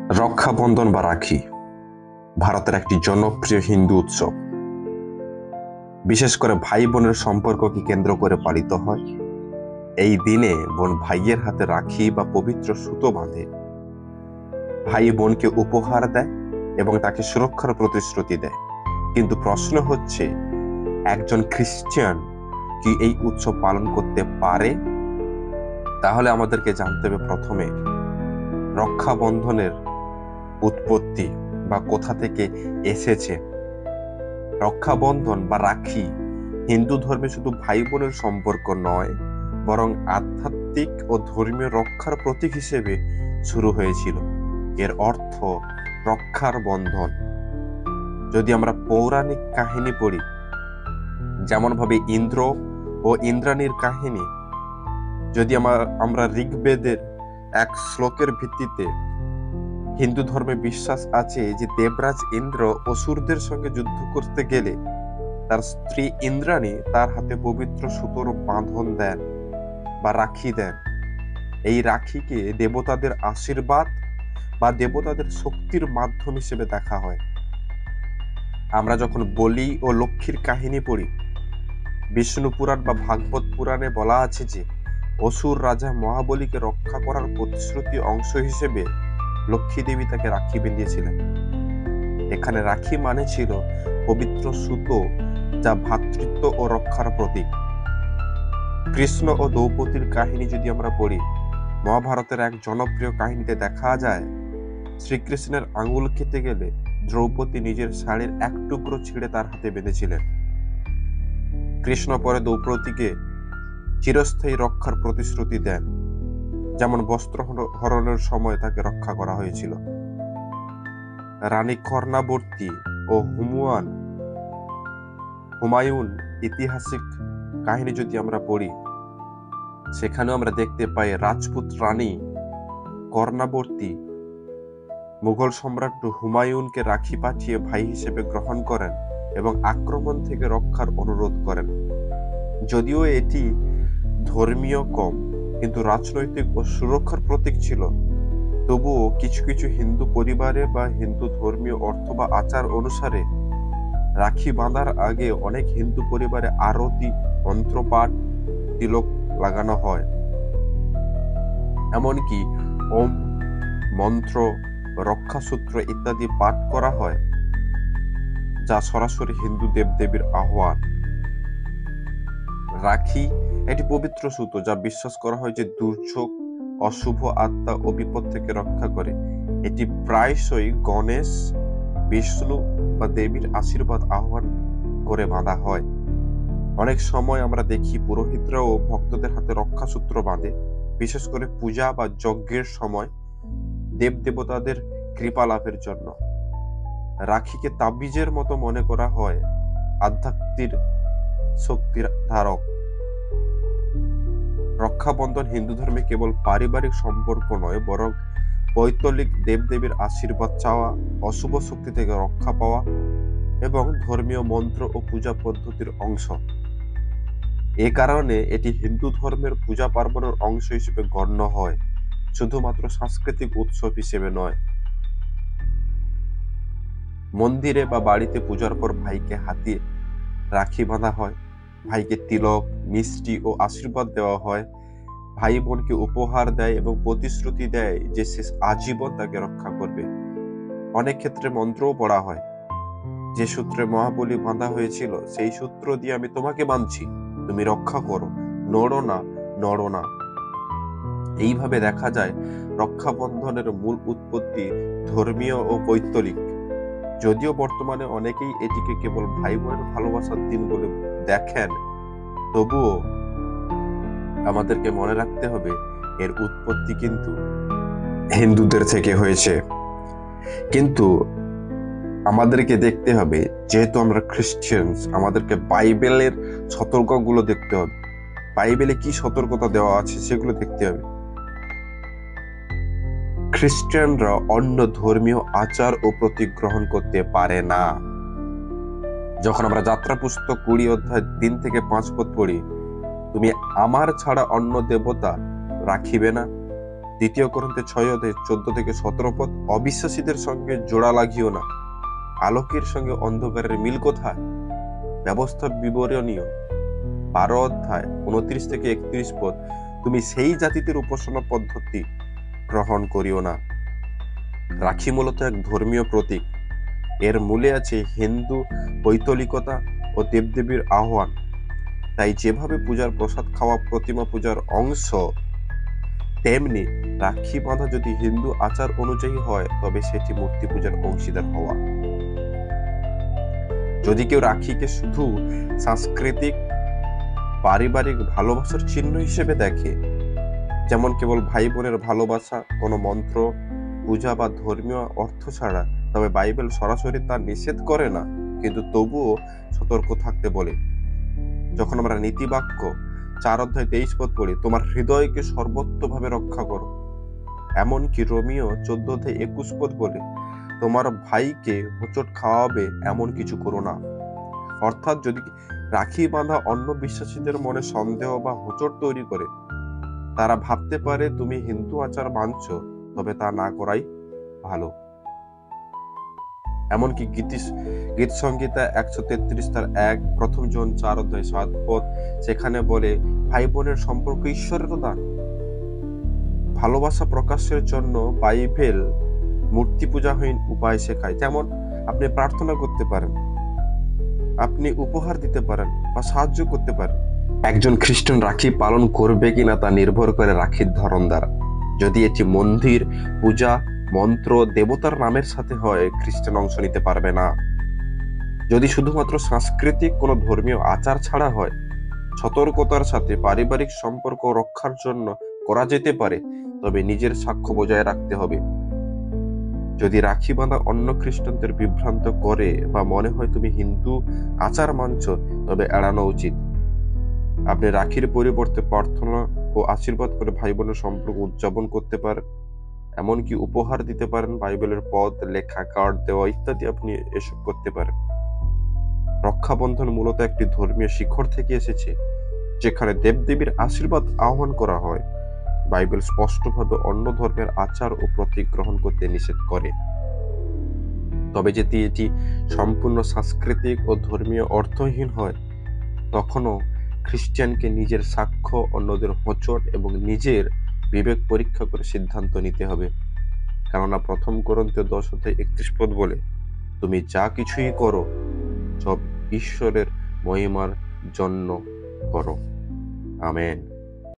রক্ষাবন্ধন বা রাখি ভারতের একটি জনপ্রিয় হিন্দু উৎসব। বিশেষ করে ভাই বোনের সম্পর্ককে কেন্দ্র করে পালিত হয়। এই দিনে বোন ভাইয়ের হাতে রাখি বা পবিত্র সুতো বাঁধে, ভাই বোনকে উপহার দেয় এবং তাকে সুরক্ষার প্রতিশ্রুতি দেয়। কিন্তু প্রশ্ন হচ্ছে, একজন খ্রিস্টান কি এই উৎসব পালন করতে পারে? তাহলে আমাদেরকে জানতে হবে প্রথমে রক্ষাবন্ধনের উৎপত্তি বা কোথা থেকে এসেছে। রক্ষাবন্ধন বা রাখি হিন্দু ধর্মে শুধু ভাই বোনের সম্পর্ক নয়, বরং আধ্যাত্মিক ও ধর্মীয় রক্ষার প্রতীক হিসেবে শুরু হয়েছিল। এর অর্থ রক্ষার বন্ধন। যদি আমরা পৌরাণিক কাহিনী পড়ি, যেমন ভাবে ইন্দ্র ও ইন্দ্রাণীর কাহিনী, যদি আমরা ঋগ্বেদের এক শ্লোকের ভিত্তিতে হিন্দু ধর্মে বিশ্বাস আছে যে দেবরাজ ইন্দ্র অসুরদের সঙ্গে যুদ্ধ করতে গেলে তার স্ত্রী ইন্দ্রাণী তার হাতে পবিত্র সুতোর বাঁধন দেন বা রাখি দেন। এই রাখিকে দেবতাদের আশীর্বাদ বা দেবতাদের শক্তির মাধ্যম হিসেবে দেখা হয়। আমরা যখন বলি ও লক্ষ্মীর কাহিনী পড়ি, বিষ্ণু পুরাণ বা ভাগবত পুরাণে বলা আছে যে অসুর রাজা মহাবলীকে রক্ষা করার প্রতিশ্রুতি অংশ হিসেবে লক্ষ্মী দেবী তাকে রাখি বেঁধেছিলেন। এখানে রাখি মানে ছিল পবিত্র সুতো, যা ভ্রাতৃত্ব ও রক্ষার প্রতীক। কৃষ্ণ ও দ্রৌপদীর কাহিনী যদি আমরা পড়ি, মহাভারতের এক জনপ্রিয় কাহিনীতে দেখা যায় শ্রীকৃষ্ণের আঙুল খেতে গেলে দ্রৌপদী নিজের শাড়ির এক টুকরো ছিঁড়ে তার হাতে বেঁধেছিলেন। কৃষ্ণ পরে দ্রৌপদীকে চিরস্থায়ী রক্ষার প্রতিশ্রুতি দেন, যেমন বস্ত্র হরণের সময় তাকে রক্ষা করা হয়েছিল। রানী কর্ণাবতী ও হুমায়ুন ঐতিহাসিক কাহিনী যদি আমরা পড়ি, সেখানেও আমরা দেখতে পাই রাজপুত রানী কর্ণাবতী মুঘল সম্রাট হুমায়ুনকে রাখি পাঠিয়ে ভাই হিসেবে গ্রহণ করেন এবং আক্রমণ থেকে রক্ষার অনুরোধ করেন। যদিও এটি ধর্মীয় কম কিন্তু রাজনৈতিক ও সুরক্ষার প্রতীক ছিল, তবুও কিছু কিছু হিন্দু পরিবারে বা হিন্দু ধর্মীয় অর্থ বা আচার অনুসারে রাখি বাঁধার আগে অনেক হিন্দু পরিবারে আরতি, মন্ত্রপাঠ, তিলক লাগানো হয়। এমনকি ওম মন্ত্র, রক্ষাসূত্র ইত্যাদি পাঠ করা হয়, যা সরাসরি হিন্দু দেবদেবীর আহ্বান। রাখি একটি পবিত্র সুতো, যা বিশ্বাস করা হয় যে দুর্যোগ, অশুভ আত্মা ও বিপদ থেকে রক্ষা করে। এটি প্রায়শই গণেশ, বিষ্ণু বা দেবীর আশীর্বাদ আহ্বান করে বাঁধা হয়। অনেক সময় আমরা দেখি পুরোহিতরাও ভক্তদের হাতে রক্ষাসূত্র বাঁধে, বিশেষ করে পূজা বা যজ্ঞের সময় দেবদেবতাদের কৃপা লাভের জন্য। রাখিকে তাবিজের মতো মনে করা হয়, আধ্যাত্মিক শক্তির ধারক। রক্ষাবন্ধন হিন্দু ধর্মে কেবল পারিবারিক সম্পর্ক নয়, বরং পৈতৃক দেবদেবীর আশীর্বাদ চাওয়া, অশুভ শক্তি থেকে রক্ষা পাওয়া এবং ধর্মীয় মন্ত্র ও পূজা পদ্ধতির অংশ। এ কারণে এটি হিন্দু ধর্মের পূজা পার্বণের অংশ হিসেবে গণ্য হয়, শুধুমাত্র সাংস্কৃতিক উৎসব হিসেবে নয়। মন্দিরে বা বাড়িতে পূজার পর ভাইকে হাতে রাখি বাঁধা হয়, ভাইকে তিলক, মিষ্টি ও আশীর্বাদ দেওয়া হয়। ভাই বোনকে উপহার দেয় এবং প্রতিশ্রুতি দেয় যে সে আজীবন তাকে রক্ষা করবে। অনেক ক্ষেত্রে মন্ত্রও পড়া হয়, যে সূত্রে মহাবলী বাঁধা হয়েছিল সেই সূত্র দিয়ে আমি তোমাকে বাঁধছি, তুমি রক্ষা করো, নড়ো না, নড়ো না। এইভাবে দেখা যায় রক্ষাবন্ধনের মূল উৎপত্তি ধর্মীয় ও পৈতৃক। যদিও বর্তমানে অনেকেই এটিকে কেবল ভাই বোনের ভালোবাসার দিন বলে দেখেন, তবুও আমাদেরকে মনে রাখতে হবে এর উৎপত্তি কিন্তু হিন্দুদের থেকে হয়েছে। কিন্তু আমাদেরকে দেখতে হবে, যেহেতু আমরা খ্রিস্টানস, আমাদেরকে বাইবেলের সতর্কগুলো দেখতে হবে। বাইবেলে কি সতর্কতা দেওয়া আছে সেগুলো দেখতে হবে। খ্রিস্টানরা অন্য ধর্মীয় আচার ও প্রতীক গ্রহণ করতে পারে না। যখন আমরা যাত্রা পুস্তক 20 অধ্যায় 3 থেকে 5 পদ পড়ি, তুমি আমার ছাড়া অন্য দেবতা রাখিবে না, দ্বিতীয় করন্থে 6:14-17 পদ, অবিশ্বাসীদের সঙ্গে জোড়া লাগিও না। আলোকের সঙ্গে অন্ধকারের মিল কোথায়? ব্যবস্থার বিবরণীয় 12:29-31 পদ, তুমি সেই জাতিদের উপাসনা পদ্ধতি গ্রহণ করিও না। রাখি মূলত এক ধর্মীয় প্রতীক। এর মূলে আছে হিন্দু পৈতলিকতা ও দেবদেবীর আহ্বান। তাই যেভাবে পূজার প্রসাদ খাওয়া প্রতিমা পূজার অংশ, তেমনি রাখি বাঁধা যদি হিন্দু আচার অনুযায়ী হয় তবে সেটি মূর্তি পূজার অংশীদার হওয়া। যদি কেউ রাখিকে শুধু সাংস্কৃতিক পারিবারিক ভালোবাসার চিহ্ন হিসেবে দেখে, যেমন কেবল ভাই বোনের ভালোবাসা, কোনো মন্ত্র পূজা বা ধর্মীয় অর্থ ছাড়া, তবে বাইবেল সরাসরি তা নিষেধ করে না, কিন্তু তবুও সতর্ক থাকতে বলে। যখন আমরা নীতিবাক্য 4:23 পদ পড়ি, তোমার হৃদয়কে সর্বত্রভাবে রক্ষা করো। এমনকি রোমিও 14:21 পদ বলে, তোমার ভাইকে হোঁচট খাওয়াবে এমন কিছু করো না। অর্থাৎ যদি রাখি বাঁধা অন্য বিশ্বাসীদের মনে সন্দেহ বা হোঁচট তৈরি করে, তারা ভাবতে পারে তুমি হিন্দু আচার মানছ, তবে তা না করাই ভালো। এমনকি গীত সংহিতা 133:1, 1 জন 4:7 পদ সেখানে বলে, ভাই বোনের সম্পর্ক ঈশ্বরের দান। ভালোবাসা প্রকাশের জন্য বাইবেল মূর্তি পূজাহীন উপায় শেখায়। যেমন আপনি প্রার্থনা করতে পারেন, আপনি উপহার দিতে পারেন বা সাহায্য করতে পারেন। একজন খ্রিস্টান রাখি পালন করবে কিনা তা নির্ভর করে রাখির ধরন দ্বারা। যদি এটি মন্দির পূজা, মন্ত্র, দেবতার নামের সাথে হয়, খ্রিস্টান অংশ নিতে পারবে না। যদি শুধুমাত্র সাংস্কৃতিক কোনো ধর্মীয় আচার ছাড়া হয়, সতর্কতার সাথে পারিবারিক সম্পর্ক রক্ষার জন্য করা যেতে পারে, তবে নিজের সাক্ষ্য বজায় রাখতে হবে। যদি রাখি বাঁধা অন্য খ্রিস্টানদের বিভ্রান্ত করে বা মনে হয় তুমি হিন্দু আচার মানছ, তবে এড়ানো উচিত। আপনি রাখির পরিবর্তে প্রার্থনা ও আশীর্বাদ করে ভাই বোনের সম্পর্ক উদযাপন করতে পারেন। এমনকি উপহার দিতে পারেন, বাইবেলের পদ লেখা কার্ড দেওয়া ইত্যাদি আপনি এসব করতে পারেন। রক্ষাবন্ধন মূলত একটি ধর্মীয় শিখর থেকে এসেছে, যেখানে দেবদেবীর আশীর্বাদ আহ্বান করা হয়। বাইবেল স্পষ্টভাবে অন্য ধর্মের আচার ও প্রতীক গ্রহণ করতে নিষেধ করে। তবে যদি এটি সম্পূর্ণ সাংস্কৃতিক ও ধর্মীয় অর্থহীন হয়, তখনও খ্রিস্টানকে নিজের সাক্ষ্য, অন্যদের হোঁচট এবং নিজের বিবেক পরীক্ষা করে সিদ্ধান্ত নিতে হবে। কেননা 1 করন্থীয় 10:31 পদ বলে, তুমি যা কিছুই করো সব ঈশ্বরের মহিমার জন্য করো। আমেন।